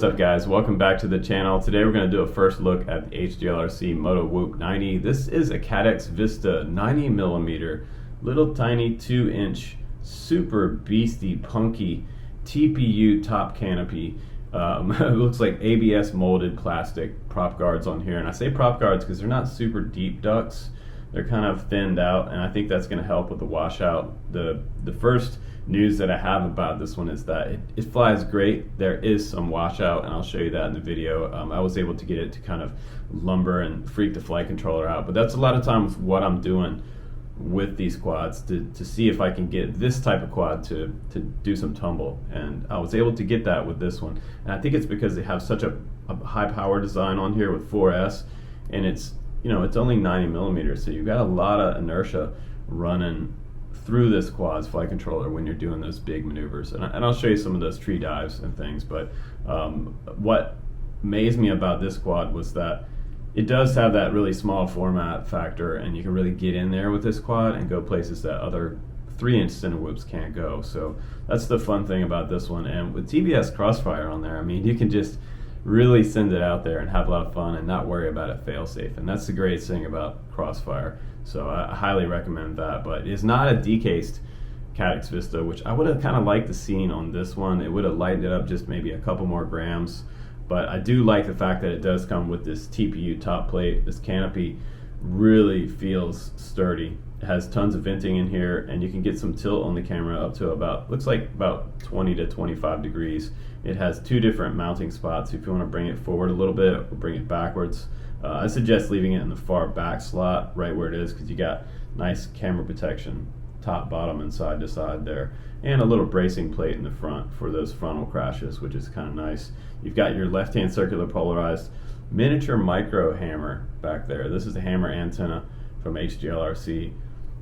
What's up guys, welcome back to the channel. Today we're going to do a first look at the Hglrc Motowhoop 90. This is a Caddx Vista 90mm, little tiny 2-inch, super beastie, punky TPU top canopy. It looks like ABS molded plastic prop guards on here, and I say prop guards because they're not super deep ducts. They're kind of thinned out, and I think that's going to help with the washout. The first news that I have about this one is that it flies great. There is some washout, and I'll show you that in the video. I was able to get it to kind of lumber and freak the flight controller out, but that's a lot of times what I'm doing with these quads to see if I can get this type of quad to do some tumble, and I was able to get that with this one. And I think it's because they have such a high power design on here with 4S, and it's, you know, it's only 90mm, so you've got a lot of inertia running through this quad's flight controller when you're doing those big maneuvers. And I'll show you some of those tree dives and things, but what amazed me about this quad was that it does have that really small format factor, and you can really get in there with this quad and go places that other 3-inch Cinewhoops can't go. So that's the fun thing about this one. And with TBS Crossfire on there, I mean, you can just really send it out there and have a lot of fun and not worry about it fail safe. And that's the greatest thing about Crossfire. So I highly recommend that. But it's not a decased Caddx Vista, which I would have kind of liked the scene on this one. It would have lightened it up just maybe a couple more grams. But I do like the fact that it does come with this TPU top plate. This canopy really feels sturdy. It has tons of venting in here, and you can get some tilt on the camera up to about, looks like about 20 to 25 degrees. It has 2 different mounting spots if you want to bring it forward a little bit or bring it backwards. I suggest leaving it in the far back slot right where it is, because you got nice camera protection top, bottom, and side to side there, and a little bracing plate in the front for those frontal crashes, which is kind of nice. You've got your left-hand circular polarized miniature micro hammer back there. This is the hammer antenna from Hglrc,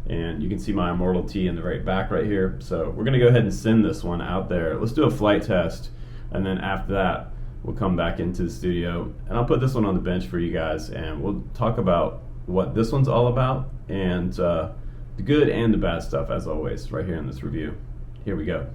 and you can see my Immortal T in the very back right here. So we're gonna go ahead and send this one out there. Let's do a flight test, and then after that we'll come back into the studio and I'll put this one on the bench for you guys, and we'll talk about what this one's all about, and the good and the bad stuff, as always, right here in this review. Here we go.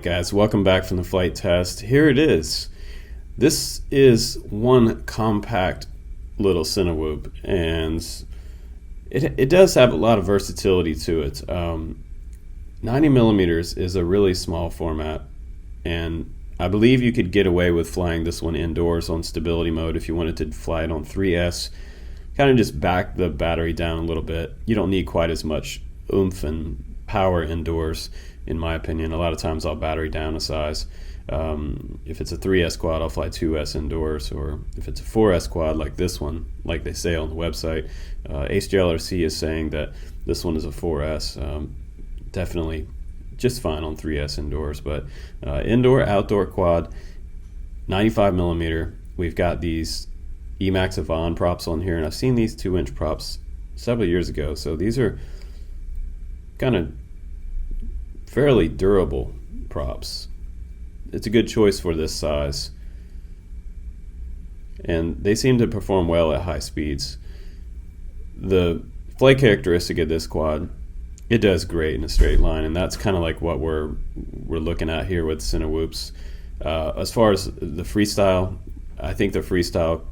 guys, welcome back from the flight test. Here it is. This is one compact little Cinewhoop, and it does have a lot of versatility to it. 90 millimeters is a really small format, and I believe you could get away with flying this one indoors on stability mode if you wanted to fly it on 3S. Kind of just back the battery down a little bit. You don't need quite as much oomph and power indoors, in my opinion. A lot of times I'll battery down a size. If it's a 3S quad, I'll fly 2S indoors, or if it's a 4S quad like this one, like they say on the website, Hglrc is saying that this one is a 4S. Definitely just fine on 3S indoors, but indoor, outdoor quad, 95 millimeter. We've got these Emax Avant props on here, and I've seen these 2-inch props several years ago, so these are kind of fairly durable props. It's a good choice for this size, and they seem to perform well at high speeds. The flight characteristic of this quad, it does great in a straight line, and that's kind of like what we're looking at here with Cinewhoops. As far as the freestyle, I think the freestyle,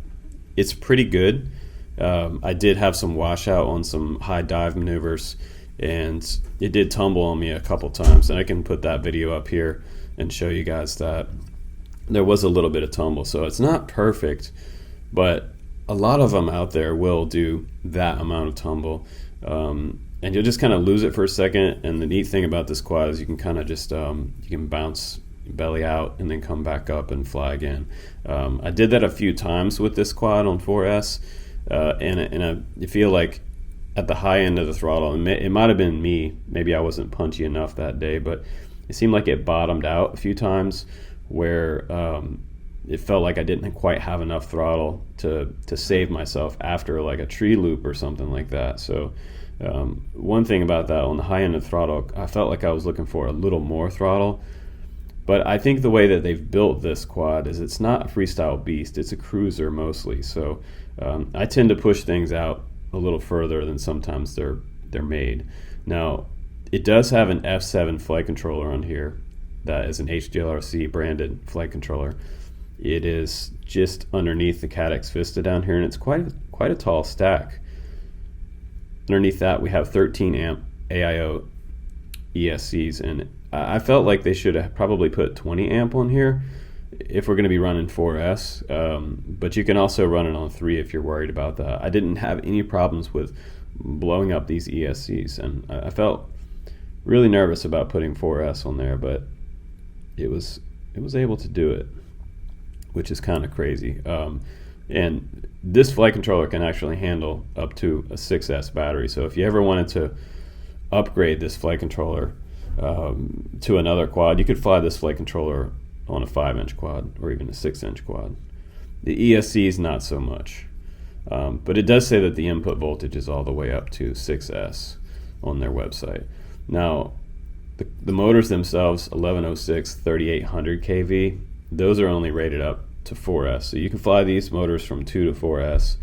it's pretty good. I did have some washout on some high dive maneuvers, and it did tumble on me a couple times, and I can put that video up here and show you guys that there was a little bit of tumble. So it's not perfect, but a lot of them out there will do that amount of tumble, and you'll just kind of lose it for a second. And the neat thing about this quad is you can kind of just you can bounce belly out and then come back up and fly again. I did that a few times with this quad on 4S, and I feel like at the high end of the throttle, and it might have been me, maybe I wasn't punchy enough that day, but it seemed like it bottomed out a few times where it felt like I didn't quite have enough throttle to save myself after like a tree loop or something like that. So one thing about that, on the high end of the throttle, I felt like I was looking for a little more throttle. But I think the way that they've built this quad is it's not a freestyle beast, it's a cruiser mostly. So I tend to push things out a little further than sometimes they're made. Now, it does have an F7 flight controller on here that is an Hglrc branded flight controller. It is just underneath the Caddx Vista down here, and it's quite a tall stack. Underneath that, we have 13 amp AIO ESCs, and I felt like they should have probably put 20 amp on here if we're going to be running 4S, but you can also run it on 3 if you're worried about that. I didn't have any problems with blowing up these ESCs, and I felt really nervous about putting 4S on there, but it was able to do it, which is kind of crazy. And this flight controller can actually handle up to a 6S battery, so if you ever wanted to upgrade this flight controller to another quad, you could fly this flight controller on a 5-inch quad or even a 6-inch quad. The ESC is not so much, but it does say that the input voltage is all the way up to 6S on their website. Now, the motors themselves, 1106, 3800 kV, those are only rated up to 4S. So you can fly these motors from 2 to 4S.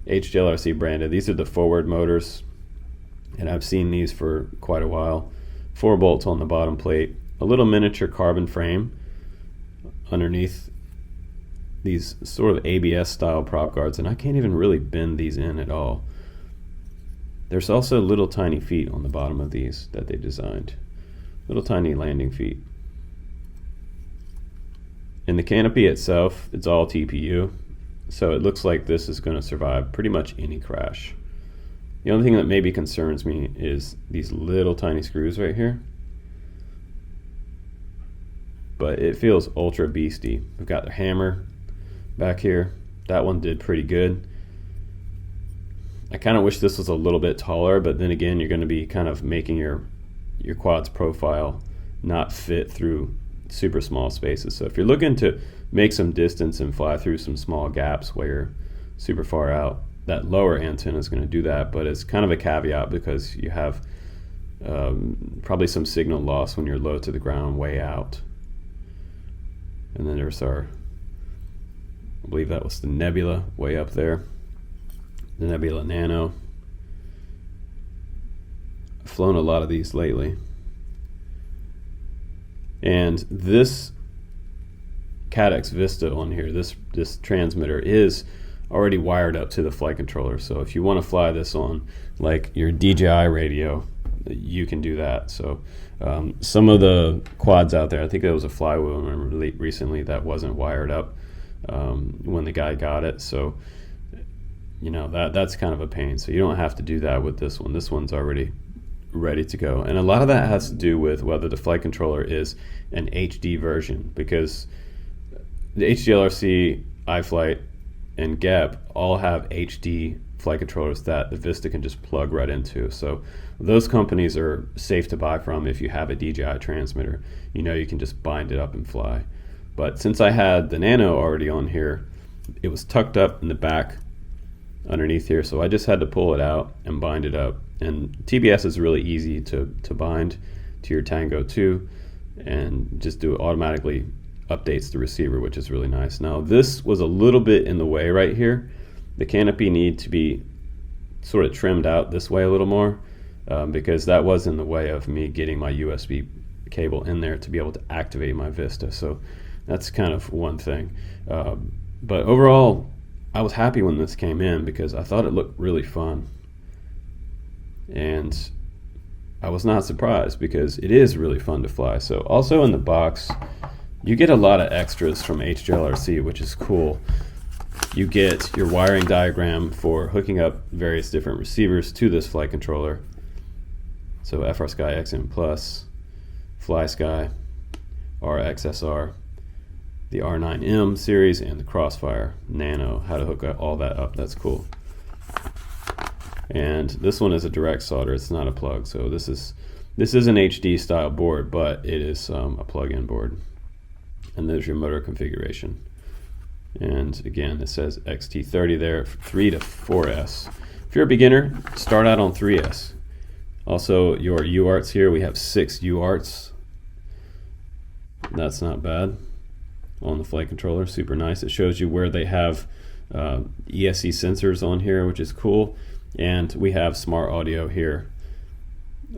Hglrc branded. These are the forward motors, and I've seen these for quite a while. 4 bolts on the bottom plate, a little miniature carbon frame underneath these sort of ABS style prop guards, and I can't even really bend these in at all. There's also little tiny feet on the bottom of these that they designed, little tiny landing feet. In the canopy itself, it's all TPU, so it looks like this is going to survive pretty much any crash. The only thing that maybe concerns me is these little tiny screws right here, but it feels ultra beastie. We've got the hammer back here. That one did pretty good. I kind of wish this was a little bit taller, but then again, you're going to be kind of making your quad's profile not fit through super small spaces. So if you're looking to make some distance and fly through some small gaps where you're super far out, that lower antenna is going to do that, but it's kind of a caveat because you have probably some signal loss when you're low to the ground way out. And then there's our, I believe that was the Nebula way up there, the Nebula Nano. I've flown a lot of these lately. And this Caddx Vista on here, this transmitter is already wired up to the flight controller. So if you want to fly this on like your DJI radio, you can do that. So some of the quads out there, I think there was a Flywheel, I remember recently, that wasn't wired up when the guy got it. So you know, that's kind of a pain. So you don't have to do that with this one. This one's already ready to go. And a lot of that has to do with whether the flight controller is an HD version, because the HGLRC, iFlight, and GEP all have HD flight controllers that the Vista can just plug right into. So those companies are safe to buy from if you have a DJI transmitter. You know, you can just bind it up and fly. But since I had the Nano already on here, it was tucked up in the back underneath here, so I just had to pull it out and bind it up. And TBS is really easy to bind to your Tango 2, and just do it automatically updates the receiver, which is really nice. Now this was a little bit in the way right here. The canopy need to be sort of trimmed out this way a little more, because that was in the way of me getting my USB cable in there to be able to activate my Vista. So that's kind of one thing. But overall, I was happy when this came in because I thought it looked really fun. And I was not surprised because it is really fun to fly. So also in the box, you get a lot of extras from HGLRC, which is cool. You get your wiring diagram for hooking up various different receivers to this flight controller. So FrSky XM Plus, FlySky, RXSR, the R9M series, and the Crossfire Nano, how to hook all that up. That's cool. And this one is a direct solder, it's not a plug. So this is an HD style board, but it is a plug-in board. And there's your motor configuration. And again, it says XT30 there, 3 to 4S. If you're a beginner, start out on 3S. Also, your UARTs here, we have 6 UARTs. That's not bad on the flight controller, super nice. It shows you where they have ESC sensors on here, which is cool. And we have smart audio here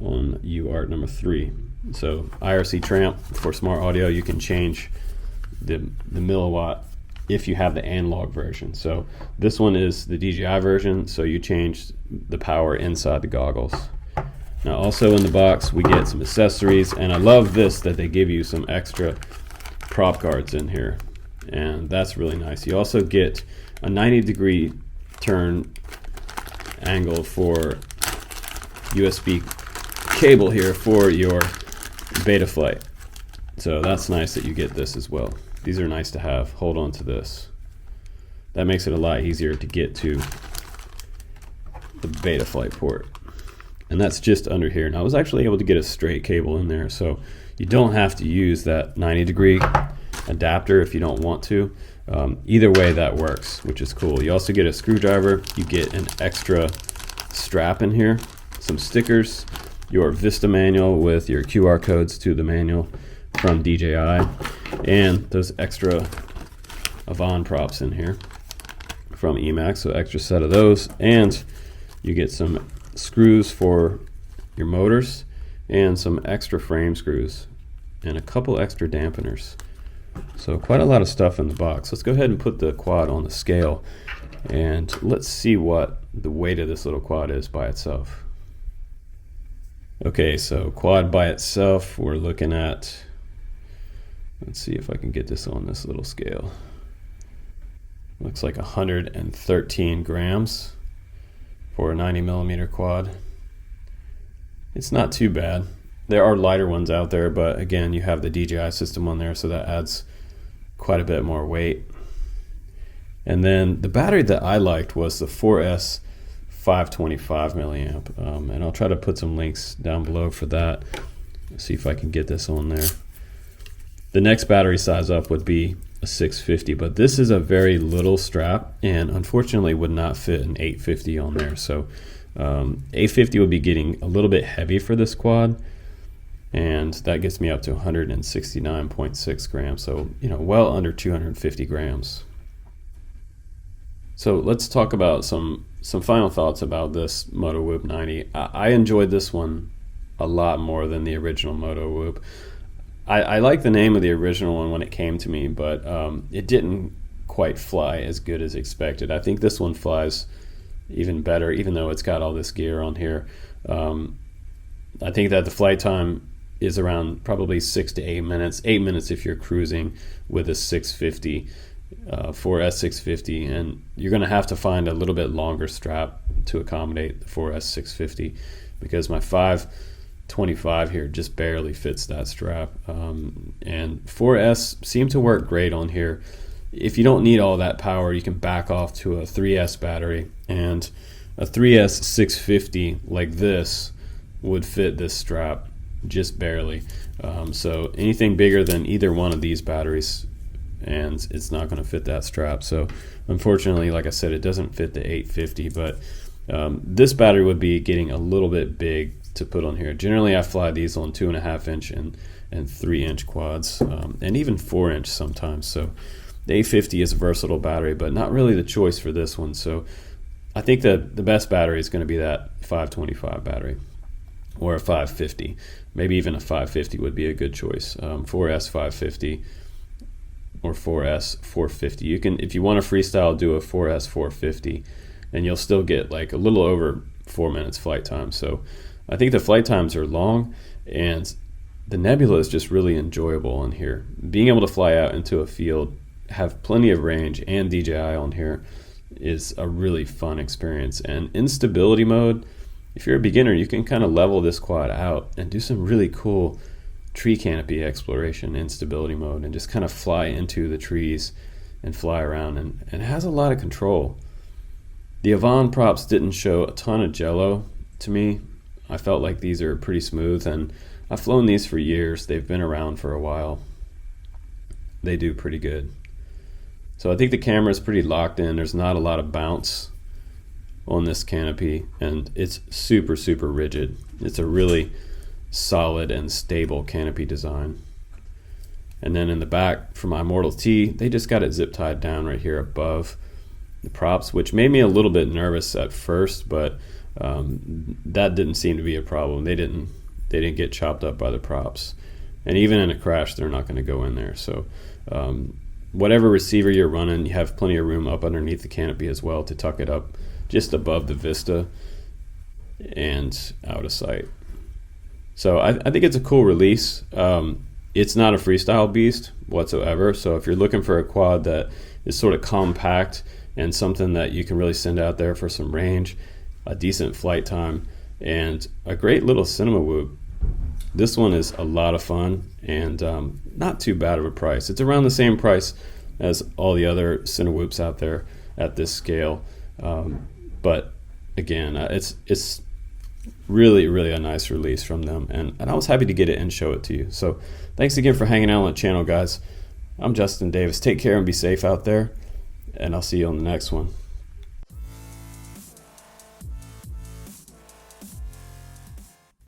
on UART number 3. So IRC tramp for smart audio, you can change the milliwatt if you have the analog version. So this one is the DJI version, so you change the power inside the goggles. Now also in the box we get some accessories, and I love this that they give you some extra prop guards in here, and that's really nice. You also get a 90-degree turn angle for USB cable here for your Betaflight. So that's nice that you get this as well. These are nice to have. Hold on to this. That makes it a lot easier to get to the Betaflight port. And that's just under here. And I was actually able to get a straight cable in there, so you don't have to use that 90-degree adapter if you don't want to. Either way that works, which is cool. You also get a screwdriver, you get an extra strap in here, some stickers, your Vista manual with your QR codes to the manual from DJI, and those extra Avon props in here from Emax, so extra set of those. And you get some screws for your motors and some extra frame screws and a couple extra dampeners. So quite a lot of stuff in the box. Let's go ahead and put the quad on the scale and let's see what the weight of this little quad is by itself. Okay, so quad by itself, we're looking at, let's see if I can get this on this little scale. Looks like 113 grams for a 90mm quad. It's not too bad. There are lighter ones out there, but again, you have the DJI system on there, so that adds quite a bit more weight. And then the battery that I liked was the 4S 525 milliamp, and I'll try to put some links down below for that. Let's see if I can get this on there. The next battery size up would be a 650, but this is a very little strap and unfortunately would not fit an 850 on there. So 850 would be getting a little bit heavy for this quad, and that gets me up to 169.6 grams, so well under 250 grams. So let's talk about some final thoughts about this Motowhoop 90. I enjoyed this one a lot more than the original Motowhoop. I like the name of the original one when it came to me, but it didn't quite fly as good as expected. I think this one flies even better, even though it's got all this gear on here. I think that the flight time is around probably 6 to 8 minutes. 8 minutes if you're cruising with a 650, 4S 650, and you're going to have to find a little bit longer strap to accommodate the 4S 650, because my 525 here just barely fits that strap. And 4S seem to work great on here. If you don't need all that power, you can back off to a 3S battery, and a 3S 650 like this would fit this strap just barely. So anything bigger than either one of these batteries, and it's not going to fit that strap. So unfortunately, like I said, it doesn't fit the 850, but this battery would be getting a little bit big to put on here. Generally I fly these on 2.5 inch and 3 inch quads, and even 4 inch sometimes. So the 850 is a versatile battery, but not really the choice for this one. So I think that the best battery is going to be that 525 battery, or a 550. Maybe even a 550 would be a good choice. 4S 550 or 4S 450. You can, if you want a freestyle, do a 4S 450, and you'll still get like a little over 4 minutes flight time. So I think the flight times are long, and the Nebula is just really enjoyable on here. Being able to fly out into a field, have plenty of range, and DJI on here is a really fun experience. And in stability mode, if you're a beginner, you can kind of level this quad out and do some really cool tree canopy exploration in stability mode, and just kind of fly into the trees and fly around, and it has a lot of control. The Avon props didn't show a ton of jello to me. I felt like these are pretty smooth, and I've flown these for years. They've been around for a while. They do pretty good. So I think the camera is pretty locked in. There's not a lot of bounce on this canopy, and it's super rigid. It's a really solid and stable canopy design. And then in the back for my Immortal T, they just got it zip tied down right here above the props, which made me a little bit nervous at first, but that didn't seem to be a problem. They didn't get chopped up by the props, and even in a crash they're not going to go in there. So whatever receiver you're running, you have plenty of room up underneath the canopy as well to tuck it up just above the vista and out of sight. So I think it's a cool release. It's not a freestyle beast whatsoever, so if you're looking for a quad that is sort of compact and something that you can really send out there for some range, a decent flight time, and a great little Cinewhoop, this one is a lot of fun, and not too bad of a price. It's around the same price as all the other Cinewhoops out there at this scale, but again, it's really a nice release from them, and I was happy to get it and show it to you. So thanks again for hanging out on the channel, guys. I'm Justin Davis. Take care and be safe out there, and I'll see you on the next one.